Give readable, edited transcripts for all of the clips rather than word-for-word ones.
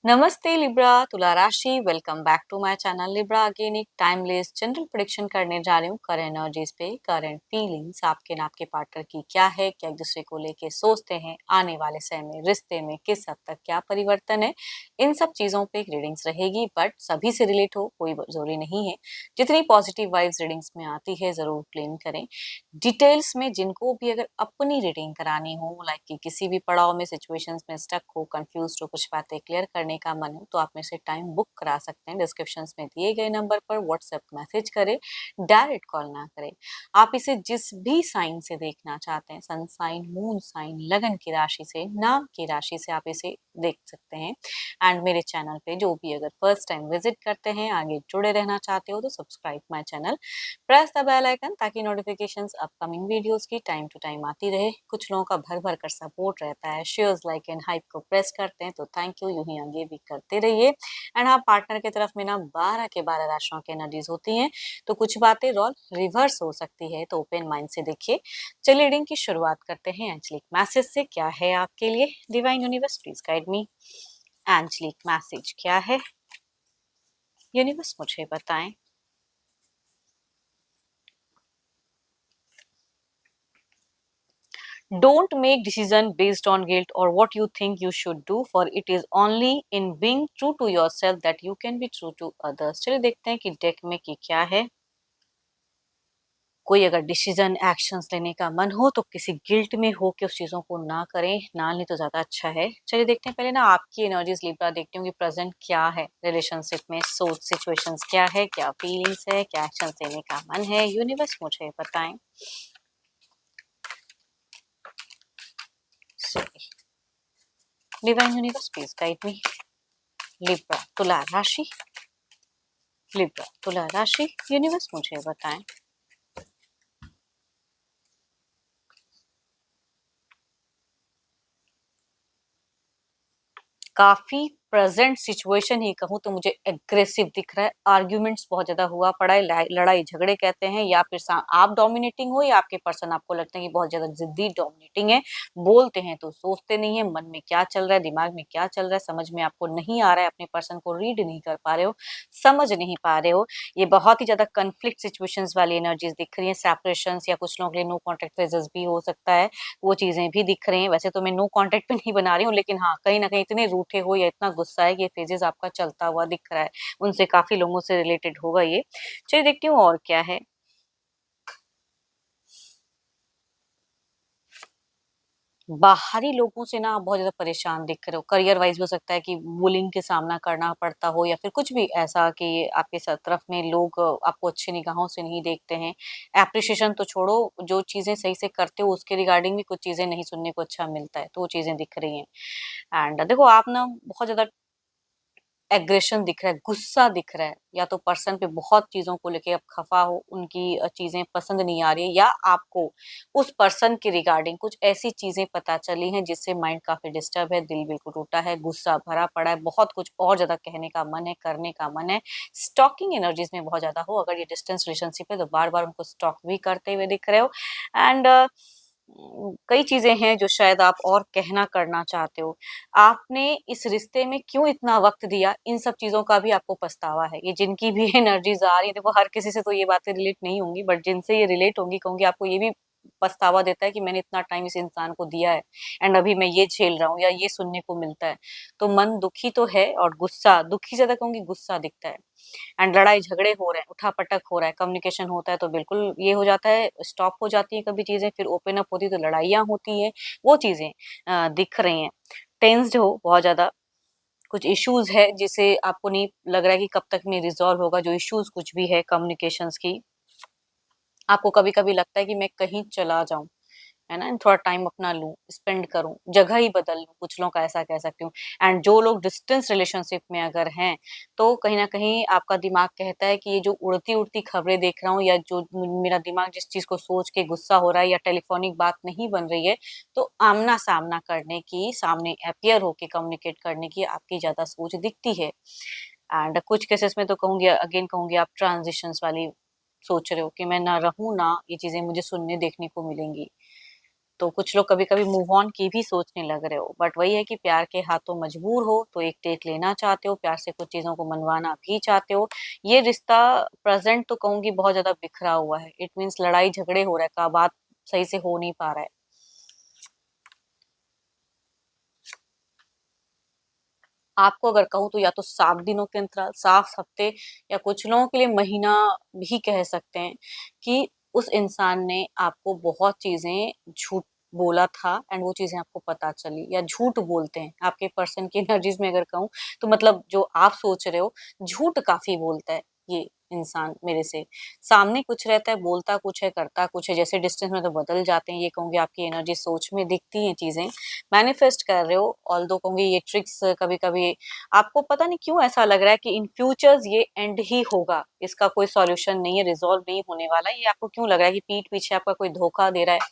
नमस्ते लिब्रा तुला राशि welcome back to my channel Libra. Again एक टाइमलेस जनरल प्रेडिक्शन करने जा रही हूँ करंट एनर्जीज पे। करंट फीलिंग्स आपके ना आपके पार्टनर की क्या है, क्या एक दूसरे को लेके सोचते हैं, आने वाले समय में रिश्ते में किस हद तक क्या परिवर्तन है, इन सब चीजों पे रीडिंग्स रहेगी। बट सभी से रिलेट हो कोई जरूरी नहीं है। जितनी पॉजिटिव वाइब्स रीडिंग्स में आती है जरूर क्लेम करें। डिटेल्स में जिनको भी अगर अपनी रीडिंग करानी हो, लाइक कि किसी भी पड़ाव में सिचुएशंस में स्टक हो, कंफ्यूज हो, कुछ बातें क्लियर करने का मन हो, तो आप में से टाइम बुक करा सकते हैं। डिस्क्रिप्शंस में दिए गए नंबर पर व्हाट्सएप मैसेज करें, डायरेक्ट कॉल ना करें। आप इसे जिस भी साइन से देखना चाहते हैं, सन साइन, मून साइन, लगन की राशि से, नाम की राशि से आप इसे देख सकते हैं। एंड मेरे चैनल पे जो भी अगर फर्स्ट टाइम विजिट करते हैं, आगे जुड़े रहना चाहते हो, तो subscribe my channel, press the bell icon, ताकि नोटिफिकेशंस अपकमिंग वीडियोस की टाइम टू टाइम आती रहे। कुछ लोगों का भर भर कर सपोर्ट रहता है, शेयर्स, लाइक एंड हाइप को प्रेस करते हैं, तो थैंक यू, यूं ही आगे भी करते रहिए। एंड हाँ, पार्टनर की तरफ में ना 12 के 12 राशियों की एनर्जीज होती हैं, तो कुछ बातें रोल रिवर्स हो सकती है, तो ओपन माइंड से देखिए। चलिए रीडिंग की शुरुआत करते हैं एंजलिक मैसेज से। क्या है आपके लिए divine universe, please guide me. Angelic message क्या है, यूनिवर्स मुझे बताएं। Don't make decision based on guilt or what you think you should do, for it is only in being true to yourself that you can be true to others। चलिए देखते हैं कि deck में की क्या है। कोई अगर डिसीजन एक्शंस लेने का मन हो तो किसी गिल्ट में हो के उस चीजों को ना करें, ना लें तो ज्यादा अच्छा है। चलिए देखते हैं पहले ना आपकी एनर्जीज लिब्रा, देखती हूँ कि प्रेजेंट क्या है रिलेशनशिप में, सोच सिचुएशंस क्या है, क्या फीलिंग्स है, क्या एक्शंस लेने का मन है, यूनिवर्स मुझे बताएं। Sorry, divine universe please guide me. Libra तुला राशि, लिब्रा तुला राशि, यूनिवर्स मुझे बताएं। काफी प्रेजेंट सिचुएशन ही कहूँ तो मुझे एग्रेसिव दिख रहा है। आर्ग्यूमेंट्स बहुत ज्यादा हुआ पड़ा है, लड़ाई झगड़े कहते हैं, या फिर आप डोमिनेटिंग हो या आपके पर्सन आपको लगता है कि बहुत ज्यादा जिद्दी डोमिनेटिंग है। बोलते हैं तो सोचते नहीं है, मन में क्या चल रहा है, दिमाग में क्या चल रहा है, समझ में आपको नहीं आ रहा है, अपने पर्सन को रीड नहीं कर पा रहे हो, समझ नहीं पा रहे हो। ये बहुत ही ज्यादा कंफ्लिक्ट सिचुएशंस वाली एनर्जीज दिख रही है। सेपरेशन या कुछ लोगों के लिए नो कॉन्टेक्ट फेजेस भी हो सकता है, वो चीजें भी दिख रही हैं। वैसे तो मैं नो कांटेक्ट पे नहीं बना रही हूँ, लेकिन हाँ, कहीं ना कहीं इतने रूठे हो या इतना गुस्सा है कि ये फेजेस आपका चलता हुआ दिख रहा है। उनसे काफी लोगों से रिलेटेड होगा ये। चलिए देखती हूँ और क्या है। बाहरी लोगों से ना आप बहुत ज्यादा परेशान दिख रहे हो। करियर वाइज भी हो सकता है कि बुलिंग के सामना करना पड़ता हो, या फिर कुछ भी ऐसा कि आपके तरफ में लोग आपको अच्छी निगाहों से नहीं देखते हैं। एप्रिसिएशन तो छोड़ो, जो चीजें सही से करते हो उसके रिगार्डिंग भी कुछ चीजें नहीं सुनने को अच्छा मिलता है, तो वो चीजें दिख रही हैं। एंड देखो, आप ना बहुत ज्यादा एग्रेशन दिख रहा है, गुस्सा दिख रहा है, या तो पर्सन पे बहुत चीजों को लेके आप खफा हो, उनकी चीजें पसंद नहीं आ रही है, या आपको उस पर्सन के रिगार्डिंग कुछ ऐसी चीजें पता चली हैं जिससे माइंड काफी डिस्टर्ब है, दिल बिल्कुल टूटा है, गुस्सा भरा पड़ा है, बहुत कुछ और ज्यादा कहने का मन है, करने का मन है। स्टॉकिंग एनर्जीज में बहुत ज्यादा हो, अगर ये डिस्टेंस रिलेशनशिप है तो बार बार उनको स्टॉक भी करते हुए दिख रहे हो। एंड कई चीजें हैं जो शायद आप और कहना करना चाहते हो। आपने इस रिश्ते में क्यों इतना वक्त दिया, इन सब चीजों का भी आपको पछतावा है। ये जिनकी भी एनर्जीज आ रही है, देखो हर किसी से तो ये बातें रिलेट नहीं होंगी, बट जिनसे ये रिलेट होंगी कहूंगी आपको ये भी पछतावा देता है कि मैंने इतना टाइम इस इंसान को दिया है, एंड अभी मैं ये झेल रहा हूँ या ये सुनने को मिलता है। तो मन दुखी तो है, और गुस्सा, दुखी ज्यादा कहूंगी, गुस्सा दिखता है। एंड लड़ाई झगड़े हो रहे हैं, उठापटक हो रहा है, कम्युनिकेशन होता है तो बिल्कुल ये हो जाता है, स्टॉप हो जाती है कभी चीजें, फिर ओपन अप होती है तो लड़ाइयाँ होती है। वो चीजें दिख रही हैं। टेंस्ड हो बहुत ज्यादा, कुछ इश्यूज है जिसे आपको नहीं लग रहा है कि कब तक में रिजॉल्व होगा। जो इश्यूज कुछ भी है कम्युनिकेशंस की, आपको कभी कभी लगता है कि मैं कहीं चला जाऊं, है ना, थोड़ा टाइम अपना लूं, स्पेंड करूं, जगह ही बदल लूं, कुछ लोगों का ऐसा कह सकती हूँ। एंड जो लोग डिस्टेंस रिलेशनशिप में अगर हैं, तो कहीं ना कहीं आपका दिमाग कहता है कि ये जो उड़ती उड़ती खबरें देख रहा हूँ, या जो मेरा दिमाग जिस चीज को सोच के गुस्सा हो रहा है, या टेलीफोनिक बात नहीं बन रही है, तो आमना सामना करने की, सामने अपियर होके कम्युनिकेट करने की आपकी ज्यादा सोच दिखती है। एंड कुछ केसेस में तो कहूंगी, अगेन कहूंगी, आप ट्रांजिशंस वाली सोच रहे हो कि मैं ना रहूं ना ये चीजें मुझे सुनने देखने को मिलेंगी। तो कुछ लोग कभी-कभी मूव ऑन की भी सोचने लग रहे हो, बट वही है कि प्यार के हाथों मजबूर हो, तो एक टेक लेना चाहते हो, प्यार से कुछ चीज़ों को मनवाना भी चाहते हो। ये रिश्ता प्रेज़ेंट तो कहूँगी बहुत ज़्यादा बिखरा हुआ है। इट मीन्स लड़ाई-झगड़े हो रहा है, का बात सही से हो नहीं पा रहा है। आपको अगर कहूँ तो या तो 7 दिनों के अंतराल, 7 हफ्ते या कुछ लोगों के लिए महीना भी कह सकते हैं कि उस इंसान ने आपको बहुत चीज़ें झूठ बोला था एंड वो चीज़ें आपको पता चली या झूठ बोलते हैं। आपके पर्सन की एनर्जीज़ में अगर कहूँ तो मतलब जो आप सोच रहे हो, झूठ काफ़ी बोलता है ये इंसान मेरे से। सामने कुछ रहता है, बोलता कुछ है, करता कुछ है। जैसे डिस्टेंस में तो बदल जाते हैं, ये कहूँगी आपकी एनर्जी सोच में दिखती हैं चीज़ें। मैनिफेस्ट कर रहे हो ऑल्दो कहूँगी ये ट्रिक्स कभी-कभी आपको पता नहीं क्यों ऐसा लग रहा है कि इन फ्यूचर्स ये एंड ही होगा, इसका कोई सॉल्यूशन नहीं है, रिज़ॉल्व नहीं होने वाला है। ये आपको क्यों लग रहा है कि पीठ पीछे आपका कोई धोखा दे रहा है?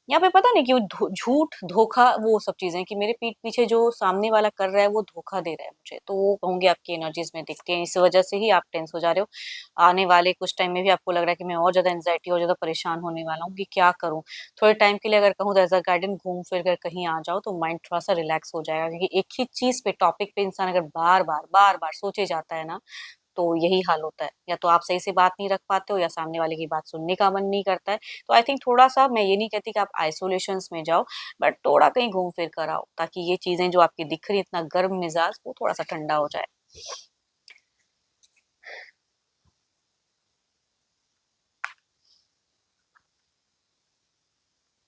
यहाँ पे पता नहीं क्यों झूठ, धोखा वो सब चीज़ें कि मेरे पीठ पीछे जो सामने वाला कर रहा है वो धोखा दे रहा है मुझे। तो वो कहूँगी आपकी एनर्जीज़ में दिखती है। इस वज़ह से ही आप टेंस हो जा रहे हो। आने वाले कुछ टाइम में भी आपको लग रहा है कि मैं और ज़्यादा एंग्ज़ायटी और ज़्यादा परेशान होने वाला हूँ कि क्या करूँ? थोड़े टाइम के लिए अगर कहूँ तो एज़ अ गाइडेंस घूम फिर कर कहीं आ जाओ तो माइंड थोड़ा-सा रिलैक्स हो जाएगा क्योंकि एक ही चीज़ पे टॉपिक पे इंसान अगर बार-बार, बार-बार सोचे जाता है ना तो यही हाल होता है। या तो आप सही से बात नहीं रख पाते हो या सामने वाले की बात सुनने का मन नहीं करता है। तो आई थिंक थोड़ा-सा मैं ये नहीं कहती कि आप आइसोलेशंस में जाओ, बट थोड़ा कहीं घूम फिर कर आओ, ताकि ये चीज़ें जो आपकी दिख रही है इतना गर्म मिज़ाज वो थोड़ा-सा ठंडा हो जाए।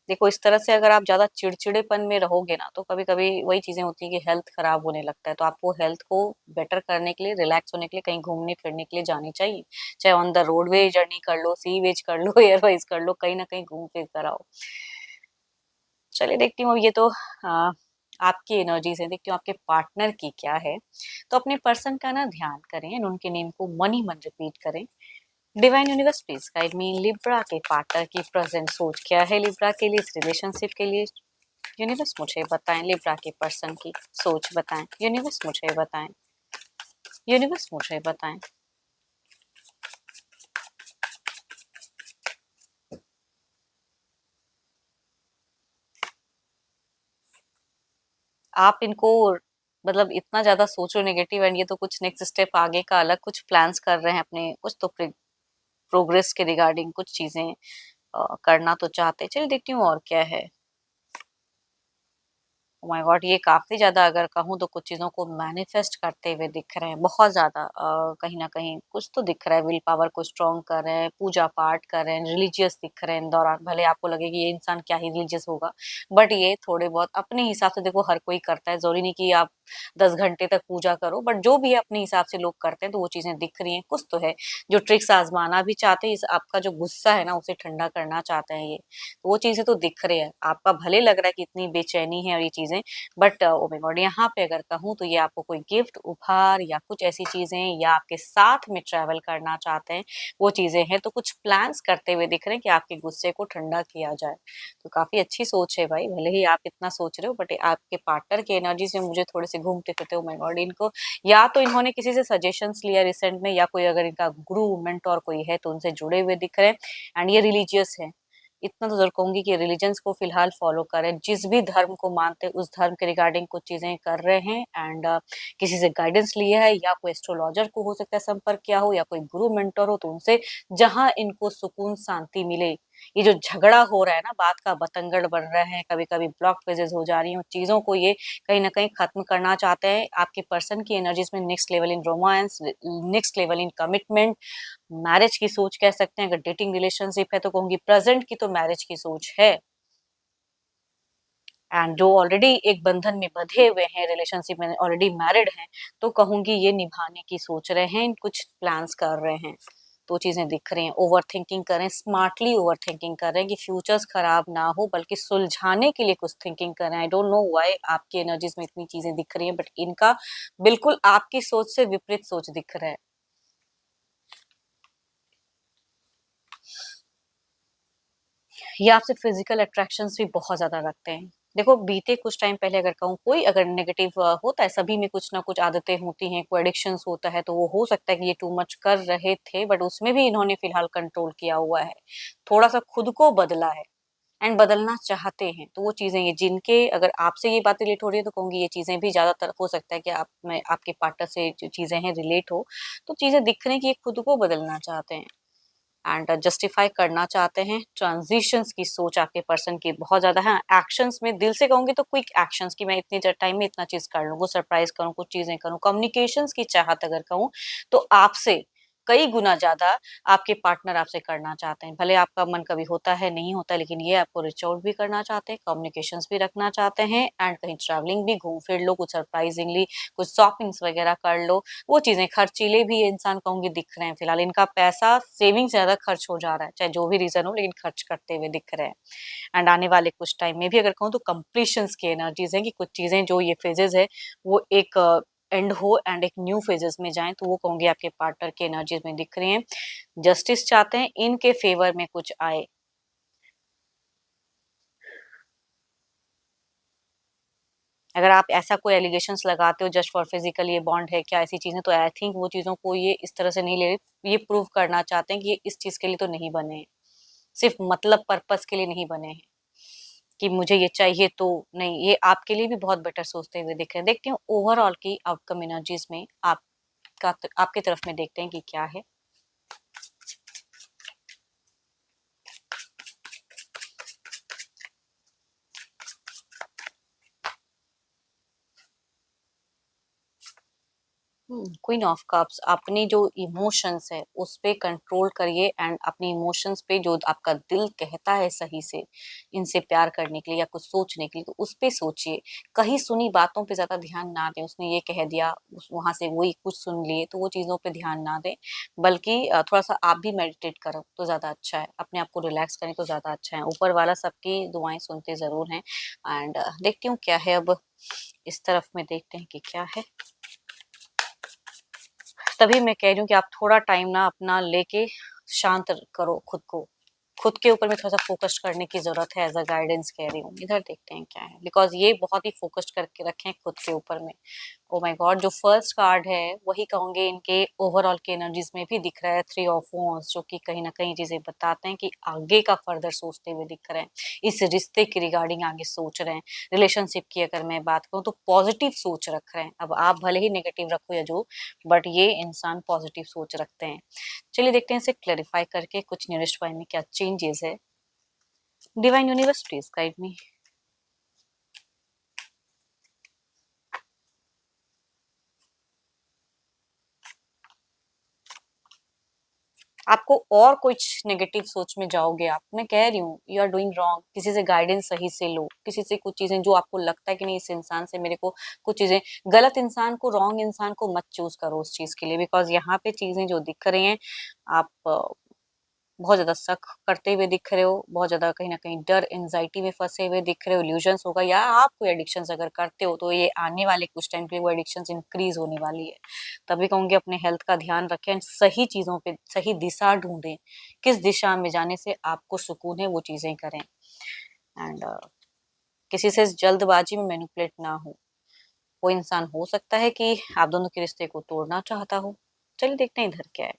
देखो इस तरह से अगर आप ज़्यादा चिड़चिड़ेपन में रहोगे ना, तो कभी-कभी वही चीज़ें होती हैं कि हेल्थ खराब होने लगता है। तो आपको हेल्थ को बेटर करने के लिए, रिलैक्स होने के लिए कहीं घूमने-फिरने के लिए जानी चाहिए। चाहे ऑन द रोडवे जर्नी कर लो, सी वेज कर लो, एयरवाइज़ कर लो, कहीं न कहीं घूम फिर कर आओ। चलिए देखती हूँ अब ये तो आपकी एनर्जीज़ हैं, देखती हूँ आपके पार्टनर की क्या है। तो अपने पर्सन का ना ध्यान करें एंड उनके नेम को मन ही मन रिपीट करें। Divine universe please guide me Libra के पार्टनर की प्रेजेंट सोच क्या है लिब्रा के लिए, इस रिलेशनशिप के लिए। यूनिवर्स मुझे बताएं, लिब्रा के पर्सन की सोच बताएं। यूनिवर्स मुझे बताएं। यूनिवर्स मुझे बताएं। आप इनको मतलब इतना ज़्यादा सोचो नेगेटिव एंड ये तो कुछ नेक्स्ट स्टेप आगे का अलग कुछ प्लान्स कर रहे हैं अपने, कुछ तो प्रोग्रेस के रिगार्डिंग कुछ चीज़ें करना तो चाहते हैं। चलिए देखती हूँ और क्या है। Oh my God! ये काफ़ी ज़्यादा अगर कहूँ तो कुछ चीज़ों को मैनिफेस्ट करते हुए दिख रहे हैं, बहुत ज़्यादा कहीं न कहीं कुछ तो दिख रहा है, विल पावर को स्ट्रॉन्ग कर रहे हैं, पूजा-पाठ कर रहे हैं, रिलीजियस दिख रहे हैं इन दौरान। भले आपको लगे कि ये इंसान क्या ही रिलीजियस होगा, बट ये थोड़े बहुत अपने हिसाब से देखो हर कोई करता है, ज़रूरी नहीं कि आप 10 घंटे तक पूजा करो, बट जो भी है अपने हिसाब से लोग करते हैं, तो वो चीज़ें दिख रही हैं। कुछ तो है, जो ट्रिक्स आज़माना भी चाहते हैं, इस आपका जो गुस्सा है ना, उसे ठंडा करना चाहते हैं ये। तो वो चीज़ें तो दिख रही है। आपका भले लग रहा है कि इतनी बेचैनी है और ये चीज़ें, बट ओह माय गॉड! यहाँ पे अगर कहूँ तो ये आपको कोई गिफ्ट, उपहार या कुछ ऐसी चीज़ें या आपके साथ में ट्रैवल करना चाहते हैं, वो चीज़ें हैं। तो कुछ प्लान्स करते हुए दिख रहे हैं कि आपके गुस्से को ठंडा किया जाए। तो काफ़ी अच्छी सोच है भाई, भले ही आप इतना सोच रहे हो बट आपके पार्टनर की एनर्जीज़ में मुझे थोड़े से घूमते-फिरते ओह माय गॉड! इनको या तो इन्होंने किसी से सजेशंस लिया रिसेंट में या कोई अगर इनका गुरु, मेंटर कोई है तो उनसे जुड़े हुए दिख रहे हैं एंड ये रिलीजियस हैं। इतना तो ज़रूर कहूँगी कि रिलिजन्स को फ़िलहाल फ़ॉलो करें। जिस भी धर्म को मानते हैं, उस धर्म के रिगार्डिंग कुछ चीज़ें कर रहे हैं एंड किसी से गाइडेंस लिया है या कोई एस्ट्रोलॉजर को हो सकता है संपर्क किया हो या कोई गुरु मेंटर हो, तो उनसे जहाँ इनको सुकून, शांति मिले। ये जो झगड़ा हो रहा है ना, बात का बतंगड़ बढ़ रहा है, कभी-कभी ब्लॉक फेजेज़ हो जा रही हैं, चीज़ों को ये कहीं न कहीं ख़त्म करना चाहते हैं। आपके पर्सन की एनर्जीज़ में next level in romance, next level in commitment, marriage की सोच कह सकते हैं। अगर डेटिंग रिलेशनशिप है तो कहूँगी प्रेज़ेंट की तो मैरिज की सोच है एंड जो ऑलरेडी एक बंधन में बंधे हुए हैं, रिलेशनशिप में ऑलरेडी मैरिड हैं, तो कहूँगी ये निभाने की सोच रहे हैं, कुछ प्लान्स कर रहे हैं। तो चीज़ें दिख रही हैं, ओवरथिंकिंग कर रहे हैं, स्मार्टली ओवरथिंकिंग कर रहे हैं कि फ्यूचर्स खराब ना हो बल्कि सुलझाने के लिए कुछ थिंकिंग कर रहे हैं। आई डोंट नो व्हाई आपकी एनर्जीज़ में इतनी चीज़ें दिख रही हैं बट इनका बिल्कुल आपकी सोच से विपरीत सोच दिख रहा है। ये आपसे फिजिकल अट्रैक्शंस भी बहुत ज़्यादा रखते हैं। देखो बीते कुछ टाइम पहले अगर कहूँ कोई अगर नेगेटिव होता है, सभी में कुछ ना कुछ आदतें होती हैं, कोई एडिक्शंस होता है, तो वो हो सकता है कि ये टू मच कर रहे थे बट उसमें भी इन्होंने फिलहाल कंट्रोल किया हुआ है। थोड़ा-सा खुद को बदला है। एंड बदलना चाहते हैं, तो वो चीज़ें ये जिनके अगर आपसे ये बातें रिलेट हो रही है तो कहूँगी ये चीज़ें भी ज़्यादातर हो सकता है कि आप में आपके पार्टनर से जो चीज़ें हैं रिलेट हो। तो चीज़ें दिख रही हैं कि ये खुद को बदलना चाहते हैं एंड जस्टिफाई करना चाहते हैं। ट्रांज़िशंस की सोच आपके पर्सन की बहुत ज़्यादा है। एक्शंस में दिल से कहूँगी तो क्विक एक्शंस कि मैं इतने टाइम में इतना चीज़ कर लूँ, वो सरप्राइज़ करूँ, कुछ चीज़ें करूँ। कम्युनिकेशंस की चाहत अगर कहूँ तो आपसे कई गुना ज़्यादा आपके पार्टनर आपसे करना चाहते हैं। भले आपका मन कभी होता है, नहीं होता, लेकिन ये आपको रीच आउट भी करना चाहते हैं, कम्युनिकेशंस भी रखना चाहते हैं एंड कहीं ट्रैवलिंग भी घूम फिर लो, कुछ सरप्राइजिंगली कुछ शॉपिंग्स वगैरह कर लो। वो चीज़ें खर्चीले भी ये इंसान कहूँगी दिख रहे हैं फिलहाल। इनका पैसा सेविंग से ज़्यादा खर्च हो जा रहा है, चाहे जो भी रीज़न हो, लेकिन खर्च करते हुए दिख रहे हैं। एंड आने वाले कुछ टाइम में भी अगर कहूँ तो कंप्लीशंस की एनर्जीज़ हैं कि कुछ चीज़ें जो ये फेजेज़ है वो एक एंड हो एंड एक न्यू फेजेज़ में जाएँ, तो वो कहूँगी आपके पार्टनर की एनर्जीज़ में दिख रही हैं। जस्टिस चाहते हैं, इनके फेवर में कुछ आए। अगर आप ऐसा कोई एलिगेशंस लगाते हो जस्ट फॉर फिजिकल ये बॉन्ड है क्या, ऐसी चीज़ें, तो आई थिंक वो चीज़ों को ये इस तरह से नहीं ले रहे। ये प्रूव करना चाहते हैं कि ये इस चीज़ के लिए तो नहीं बने हैं। सिर्फ मतलब पर्पस के लिए नहीं बने हैं कि मुझे ये चाहिए तो नहीं, ये आपके लिए भी बहुत बेटर सोचते हुए दिख रहे हैं। देखती हूँ ओवरऑल की आउटकम एनर्जीज में आपका आपकी तरफ में देखते हैं कि क्या है। क्वीन ऑफ कप्स अपनी जो इमोशंस है उस पे कंट्रोल करिए एंड अपने इमोशंस पे जो आपका दिल कहता है सही से इनसे प्यार करने के लिए या कुछ सोचने के लिए, तो उस पे सोचिए। कहीं सुनी बातों पे ज्यादा ध्यान ना दें, उसने ये कह दिया वहां से वही कुछ सुन लिए, तो वो चीजों पे ध्यान ना दें। बल्कि थोड़ा सा आप भी मेडिटेट करो तो ज्यादा अच्छा है, अपने आप को रिलैक्स करें तो ज्यादा अच्छा है। ऊपर वाला सबकी दुआएं सुनते जरूर हैं। एंड देखती हूँ क्या है अब, इस तरफ में देखते हैं कि क्या है। तभी मैं कह रही हूँ कि आप थोड़ा टाइम ना अपना लेके शांत करो खुद को। खुद के ऊपर में थोड़ा-सा फ़ोकस करने की ज़रूरत है, एज़ अ गाइडेंस कह रही हूँ। इधर देखते हैं क्या है, बिकॉज़ ये बहुत ही फ़ोकस्ड करके रखे हैं खुद के ऊपर में। Oh my God! जो फर्स्ट कार्ड है, वही कहूँगी इनके ओवरऑल की एनर्जीज़ में भी दिख रहा है, थ्री ऑफ वांड्स, जो कि कहीं न कहीं चीज़ें बताते हैं कि आगे का फर्दर सोचते हुए दिख रहे हैं। इस रिश्ते के रिगार्डिंग आगे सोच रहे हैं। रिलेशनशिप की अगर मैं बात करूँ तो पॉज़िटिव सोच रख रहे हैं। अब आप भले ही नेगेटिव रखो या जो, बट ये इंसान पॉज़िटिव सोच रखते हैं। चलिए देखते हैं इसे क्लैरिफ़ाई करके कुछ नियरेस्ट पॉइंट में क्या चेंजेज़ है। Divine universe please guide me. आपको और कुछ नेगेटिव सोच में जाओगे आप। मैं कह रही हूँ यू आर डूइंग रॉन्ग। किसी से गाइडेंस सही से लो। किसी से कुछ चीज़ें जो आपको लगता है कि नहीं इस इंसान से मेरे को कुछ चीज़ें, गलत इंसान को, रॉन्ग इंसान को मत चूज़ करो उस चीज़ के लिए, बिकॉज़ यहाँ पे चीज़ें जो दिख रही हैं, आप बहुत ज़्यादा शक करते हुए दिख रहे हो, बहुत ज़्यादा कहीं न कहीं डर, एंग्ज़ायटी में फँसे हुए दिख रहे हो, इल्यूज़न्स होगा या आप कोई एडिक्शंस अगर करते हो, तो ये आने वाले कुछ टाइम के लिए वो एडिक्शंस इंक्रीज़ होने वाली है। तभी कहूँगी अपने हेल्थ का ध्यान रखें एंड सही चीज़ों पे सही दिशा ढूँढें। किस दिशा में जाने से आपको सुकून है, वो चीज़ें करें एंड किसी से जल्दबाज़ी में मैनिपुलेट ना हो। वो इंसान हो सकता है कि आप दोनों के रिश्ते को तोड़ना चाहता हो। चलिए देखते हैं इधर क्या है।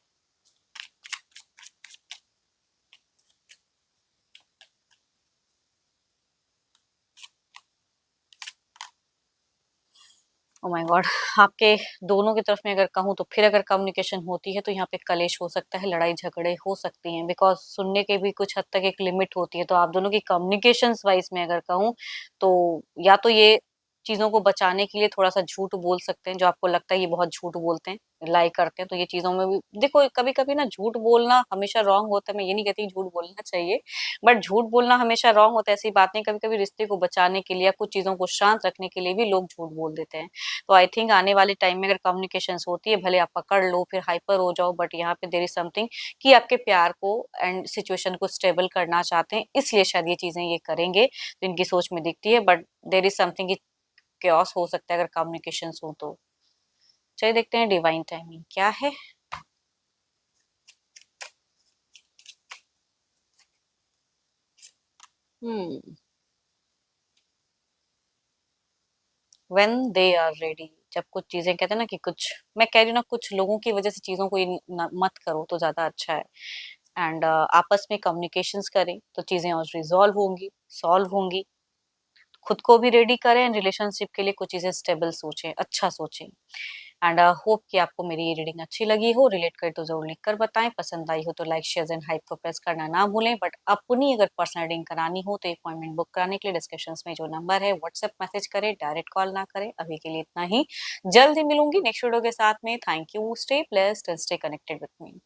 Oh my God! आपके दोनों की तरफ में अगर कहूँ तो फिर अगर कम्युनिकेशन होती है तो यहाँ पे कलेश हो सकता है, लड़ाई-झगड़े हो सकती हैं, बिकॉज़ सुनने के भी कुछ हद तक एक लिमिट होती है। तो आप दोनों की कम्युनिकेशंस वाइज़ में अगर कहूँ तो या तो ये चीज़ों को बचाने के लिए थोड़ा-सा झूठ बोल सकते हैं, जो आपको लगता है ये बहुत झूठ बोलते हैं, लाई करते हैं, तो ये चीज़ों में भी देखो कभी-कभी ना झूठ बोलना हमेशा रॉन्ग होता है। मैं ये नहीं कहती झूठ बोलना चाहिए, बट झूठ बोलना हमेशा रॉन्ग होता है ऐसी बात नहीं। कभी-कभी रिश्ते को बचाने के लिए या कुछ चीज़ों को शांत रखने के लिए भी लोग झूठ बोल देते हैं। तो आई थिंक आने वाले टाइम में अगर कम्युनिकेशंस होती है, भले आप पकड़ लो फिर हाइपर हो जाओ, बट यहाँ पे देयर इज समथिंग कि आपके प्यार को एंड सिचुएशन को स्टेबल करना चाहते हैं, इसलिए शायद ये चीजें ये करेंगे, तो इनकी सोच में दिखती है। बट देयर इज समथिंग कि chaos हो सकता है अगर कम्युनिकेशंस हो तो। चलिए देखते हैं डिवाइन टाइमिंग क्या है। हम्म व्हेन दे आर रेडी, जब कुछ चीजें कहते हैं ना कि कुछ, मैं कह रही हूँ ना कुछ लोगों की वजह से चीजों को मत करो तो ज्यादा अच्छा है। एंड आपस में कम्युनिकेशंस करें तो चीज़ें और रिज़ॉल्व होंगी, सॉल्व होंगी। खुद को भी रेडी करें एंड रिलेशनशिप के लिए कुछ चीज़ें स्टेबल सोचें, अच्छा सोचें। एंड होप कि आपको मेरी ये रीडिंग अच्छी लगी हो, रिलेट करे तो ज़रूर लिख कर बताएँ, पसंद आई हो तो लाइक, शेयर एंड हाइप को प्रेस करना ना भूलें। बट अपनी अगर पर्सनल रीडिंग करानी हो तो अपॉइंटमेंट बुक कराने के लिए डिस्क्रिप्शंस में जो नंबर है व्हाट्सएप मैसेज करें, डायरेक्ट कॉल ना करें। अभी के लिए इतना ही, जल्द ही मिलूंगी नेक्स्ट वीडियो के साथ में। Thank you, stay blessed and stay connected with me.